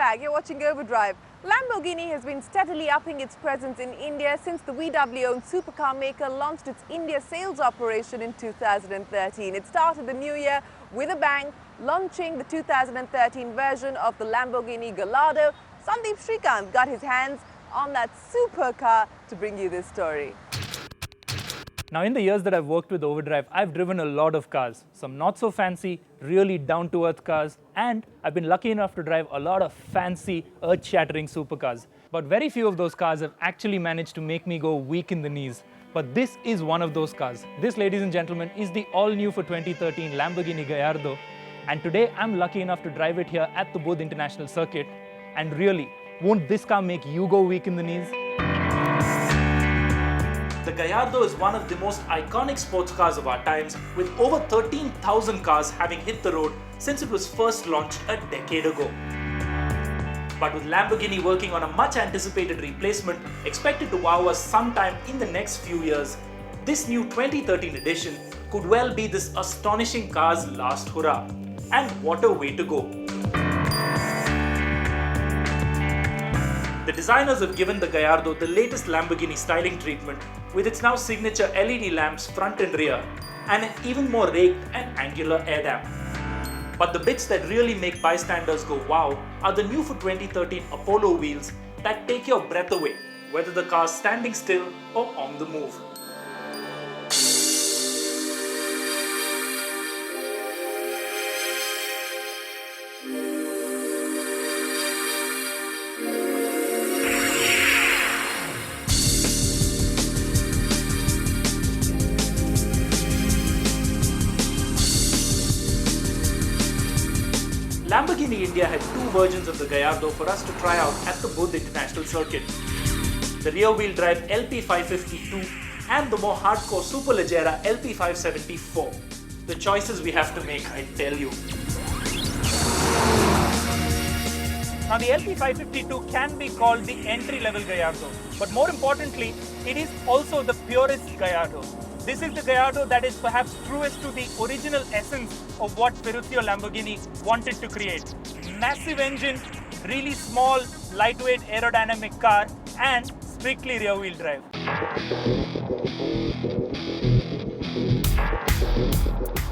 back. You're watching Overdrive. Lamborghini has been steadily upping its presence in India since the VW-owned supercar maker launched its India sales operation in 2013. It started the new year with a bang, launching the 2013 version of the Lamborghini Gallardo. Sandeep Srikanth got his hands on that supercar to bring you this story. Now, in the years that I've worked with Overdrive, I've driven a lot of cars. Some not so fancy, really down-to-earth cars, and I've been lucky enough to drive a lot of fancy, earth-shattering supercars. But very few of those cars have actually managed to make me go weak in the knees. But this is one of those cars. This, ladies and gentlemen, is the all-new for 2013 Lamborghini Gallardo. And today, I'm lucky enough to drive it here at the Buddh International Circuit. And really, won't this car make you go weak in the knees? The Gallardo is one of the most iconic sports cars of our times, with over 13,000 cars having hit the road since it was first launched a decade ago. But with Lamborghini working on a much anticipated replacement expected to wow us sometime in the next few years, this new 2013 edition could well be this astonishing car's last hurrah. And what a way to go! The designers have given the Gallardo the latest Lamborghini styling treatment with its now signature LED lamps front and rear and an even more raked and angular air dam. But the bits that really make bystanders go wow are the new for 2013 Apollo wheels that take your breath away, whether the car's standing still or on the move. Lamborghini India had two versions of the Gallardo for us to try out at the Buddh International Circuit. The rear-wheel drive LP 552 and the more hardcore Superleggera LP 574. The choices we have to make, I tell you. Now, the LP 552 can be called the entry-level Gallardo, but more importantly, it is also the purest Gallardo. This is the Gallardo that is perhaps truest to the original essence of what Ferruccio Lamborghini wanted to create. Massive engine, really small, lightweight aerodynamic car, and strictly rear-wheel drive.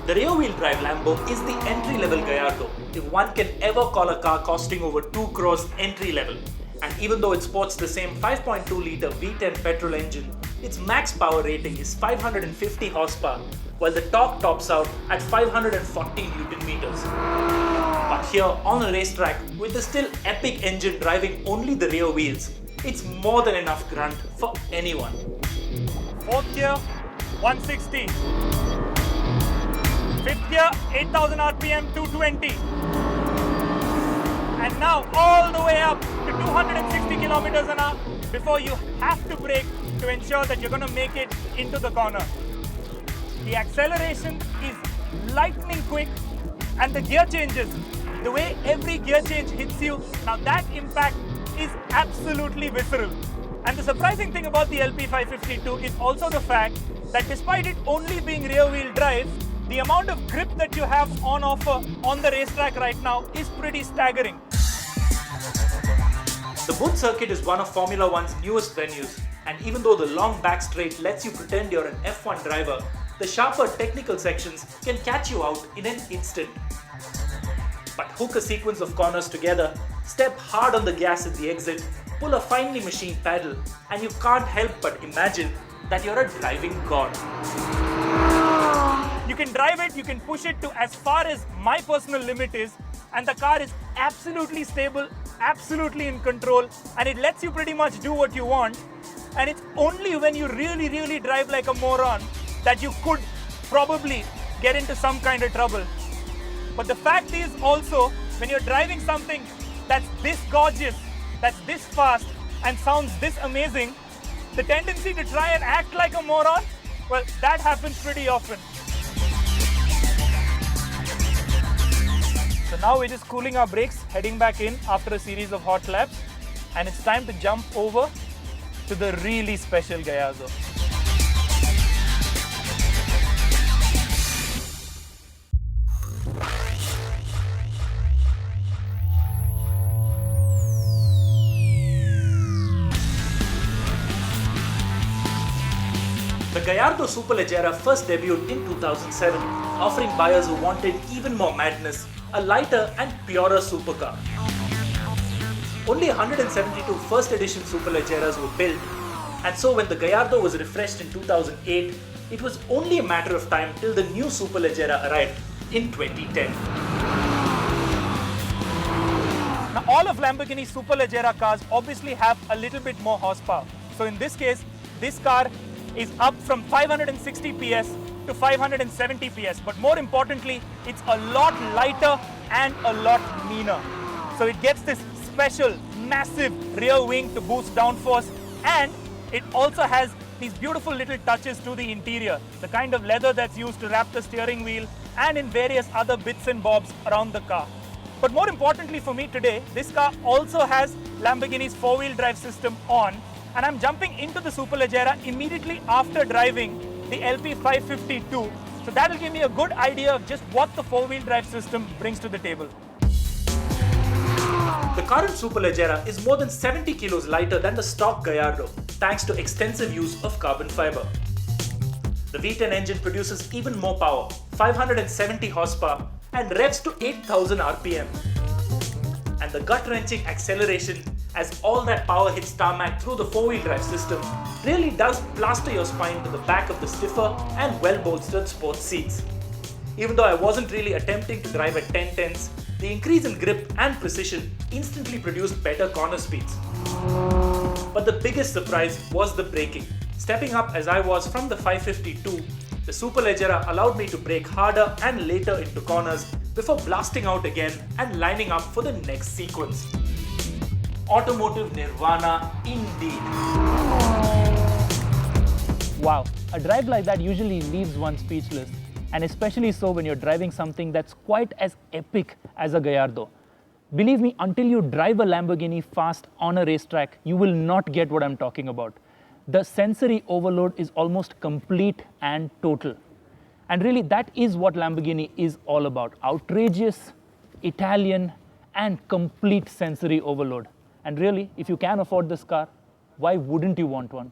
The rear-wheel drive Lambo is the entry-level Gallardo, if one can ever call a car costing over 2 crores entry-level. And even though it sports the same 5.2-litre V10 Petrol Engine, its max power rating is 550 horsepower, while the torque tops out at 514 Newton meters. But here on a racetrack, with the still epic engine driving only the rear wheels, it's more than enough grunt for anyone. Fourth gear, 160. Fifth gear, 8000 RPM, 220. And now all the way up to 260 kilometers an hour before you have to brake to ensure that you're going to make it into the corner. The acceleration is lightning quick, and the gear changes. The way every gear change hits you, now that impact is absolutely visceral. And the surprising thing about the LP 552 is also the fact that despite it only being rear-wheel drive, the amount of grip that you have on offer on the racetrack right now is pretty staggering. The Buddh circuit is one of Formula One's newest venues, and even though the long back straight lets you pretend you're an F1 driver, the sharper technical sections can catch you out in an instant. But hook a sequence of corners together, step hard on the gas at the exit, pull a finely machined pedal, and you can't help but imagine that you're a driving god. You can drive it, you can push it to as far as my personal limit is, and the car is absolutely stable, absolutely in control, and it lets you pretty much do what you want. And it's only when you really drive like a moron that you could probably get into some kind of trouble. But the fact is also, when you're driving something that's this gorgeous, that's this fast, and sounds this amazing, the tendency to try and act like a moron, well, that happens pretty often. So now we're just cooling our brakes, heading back in after a series of hot laps, and it's time to jump over to the really special Gallardo. Gallardo Superleggera first debuted in 2007, offering buyers who wanted even more madness, a lighter and purer supercar. Only 172 first edition Superleggeras were built, and so when the Gallardo was refreshed in 2008, it was only a matter of time till the new Superleggera arrived in 2010. Now, all of Lamborghini Superleggera cars obviously have a little bit more horsepower. So in this case, this car is up from 560 PS to 570 PS. But more importantly, it's a lot lighter and a lot meaner. So it gets this special, massive rear wing to boost downforce, and it also has these beautiful little touches to the interior, the kind of leather that's used to wrap the steering wheel and in various other bits and bobs around the car. But more importantly for me today, this car also has Lamborghini's four-wheel drive system on, and I'm jumping into the Superleggera immediately after driving the LP 552. So that'll give me a good idea of just what the four-wheel drive system brings to the table. The current Superleggera is more than 70 kilos lighter than the stock Gallardo, thanks to extensive use of carbon fiber. The V10 engine produces even more power, 570 horsepower, and revs to 8,000 RPM. And the gut-wrenching acceleration, as all that power hits tarmac through the four-wheel drive system, really does plaster your spine to the back of the stiffer and well-bolstered sports seats. Even though I wasn't really attempting to drive at 1010s, the increase in grip and precision instantly produced better corner speeds. But the biggest surprise was the braking. Stepping up as I was from the 552, the Superleggera allowed me to brake harder and later into corners before blasting out again and lining up for the next sequence. Automotive nirvana indeed. Wow, a drive like that usually leaves one speechless, and especially so when you're driving something that's quite as epic as a Gallardo. Believe me, until you drive a Lamborghini fast on a racetrack, you will not get what I'm talking about. The sensory overload is almost complete and total. And really, that is what Lamborghini is all about. Outrageous, Italian, and complete sensory overload. And really, if you can afford this car, why wouldn't you want one?